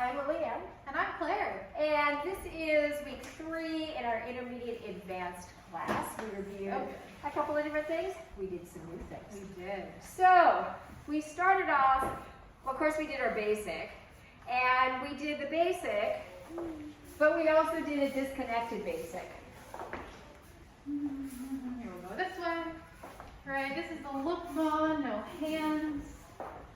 I'm Leanne. And I'm Claire. And this is week 3 in our intermediate advanced class. We reviewed a couple of different things. We did some new things. We did. So we started off, well, of course we did our basic. And we did the basic, but we also did a disconnected basic. Here we'll go this way. Right, this is the look on, no hands.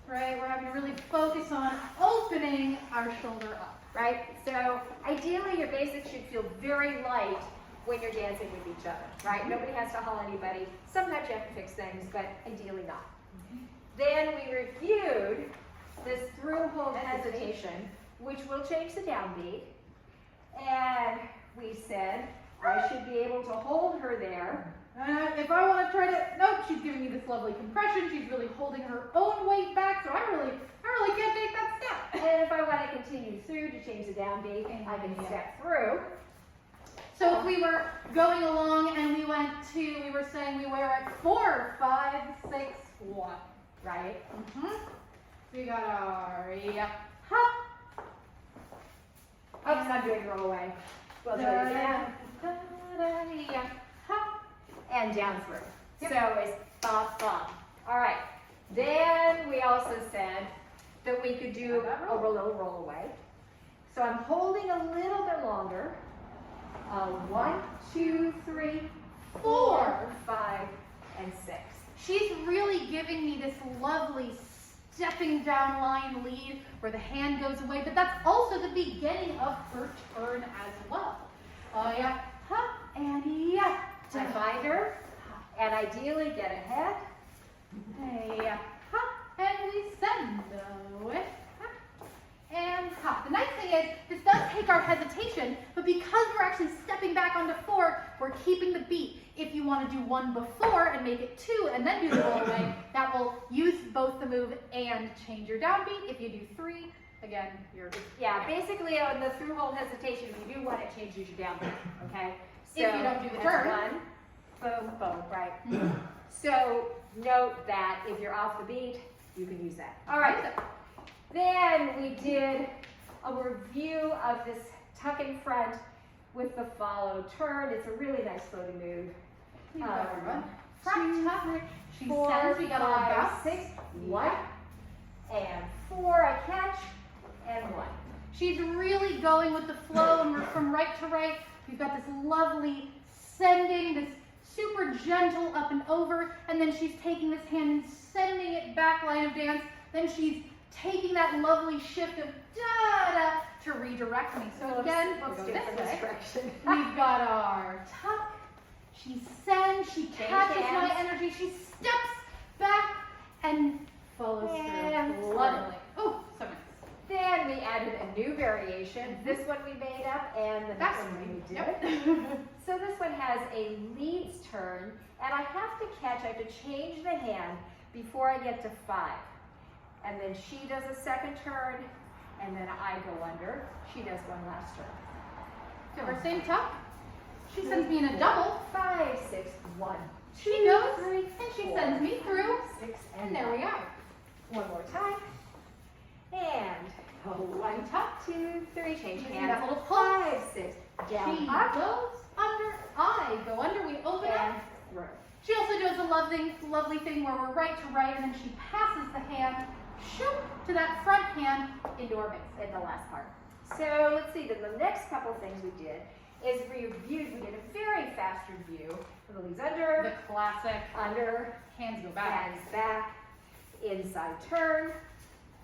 Right, we're having to really focus on opening our shoulder up. Right? So ideally your basic should feel very light when you're dancing with each other, right? Nobody has to haul anybody. Sometimes you have to fix things, but ideally not. Then we reviewed this through hold hesitation, which will change the downbeat. And we said I should be able to hold her there. If I want to try to, nope, she's giving me this lovely compression. She's really holding her own weight back, so I really can't take that step. And if I want to continue through to change the downbeat, I can step through. So if we were going along and we were saying we were at 4, 5, 6, 1, right? We got our, hop. Oops, I'm doing roll away. We'll do it again. Hop. And down through. So it's bop, bop. All right. Then we also said that we could do a little roll away. So I'm holding a little bit longer. 1, 2, 3, 4, 5, and 6. She's really giving me this lovely stepping down line lead where the hand goes away, but that's also the beginning of her turn as well. Yeah, hop, and yeah. I find her, and ideally get ahead. Hey, hop, and we send away. Hop, and hop. The nice thing is, this does take our hesitation, but because we're actually stepping back onto 4, we're keeping the beat. If you want to do 1 before and make it 2 and then do the roll away, that will use both the move and change your downbeat. If you do 3, again, you're... Yeah, basically on the through hold hesitation, if you do 1, it changes your downbeat, okay? So if you don't do the turn. 1, boom, boom, right? So note that if you're off the beat, you can use that. All right. Then we did a review of this tuck in front with the follow turn. It's a really nice floating move. Front tuck. She 4, sends, we got our 5, bounce. 6, 1, and 4, I catch, and 1. She's really going with the flow, and we're from right to right. We've got this lovely sending, this super gentle up and over, and then she's taking this hand and sending it back line of dance. Then she's taking that lovely shift of da-da to redirect me. So again, let's go this way. We've got our tuck. She sends, she catches my energy, she steps back and follows through. Lovely. Oh, so nice. Then we added a new variation. This one we made up, and the next one we did. So this one has a leads turn, and I have to catch, I have to change the hand before I get to 5. And then she does a second turn, and then I go under. She does one last turn. So our same tuck. She sends me in a double. 5, 6, 1. She goes, and she sends me through. 6, and there we are. One more time. And 1 tuck, 2, 3, change hands. That little 5, 6, down, she up, goes under. I go under. We open and up. through. She also does a lovely thing where we're right to right, and then she passes the hand, shoop, to that front hand into our base In the last part. So let's see, then the next couple things we did is we did a very fast review for the leads under, the classic under, hands go back, hands back, inside turn,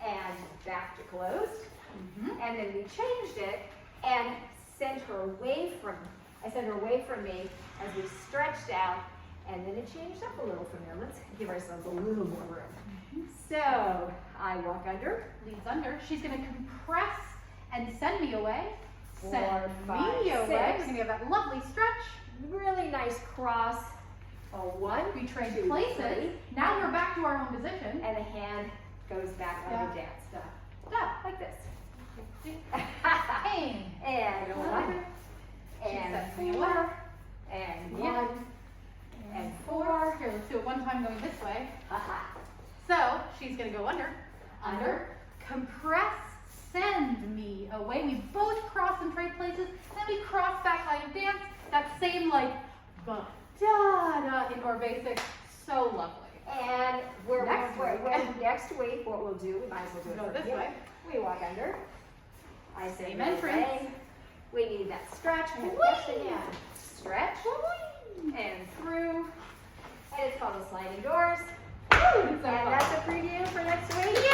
and back to closed. And then we changed it and sent her away from, I sent her away from me as we stretched out, and then it changed up a little from there. Let's give ourselves a little more room. So I walk under, leads under. She's going to compress and send me away. 4, Send 5, me away. 6. We're going to have that lovely stretch. Really nice cross. 1, We trade 2, places. 3. Now we're back to our home position. And the hand goes back on the dance. Like this. Hey. And 1, and sends me 4, and 1, and 4. Here, let's do it one time going this way. So she's going to go under, compress, send me the away. We both cross in trade places, then we cross back line of dance. That same like ba-da-da in our basic. So lovely. And next week, what we'll do, we might as well do it Go from this here. way. We walk under. I say Same entrance. away. We need that stretch. We have to catch the hand. Stretch. And through. And it's called the sliding doors. Woo! So And fun. that's a preview for next week.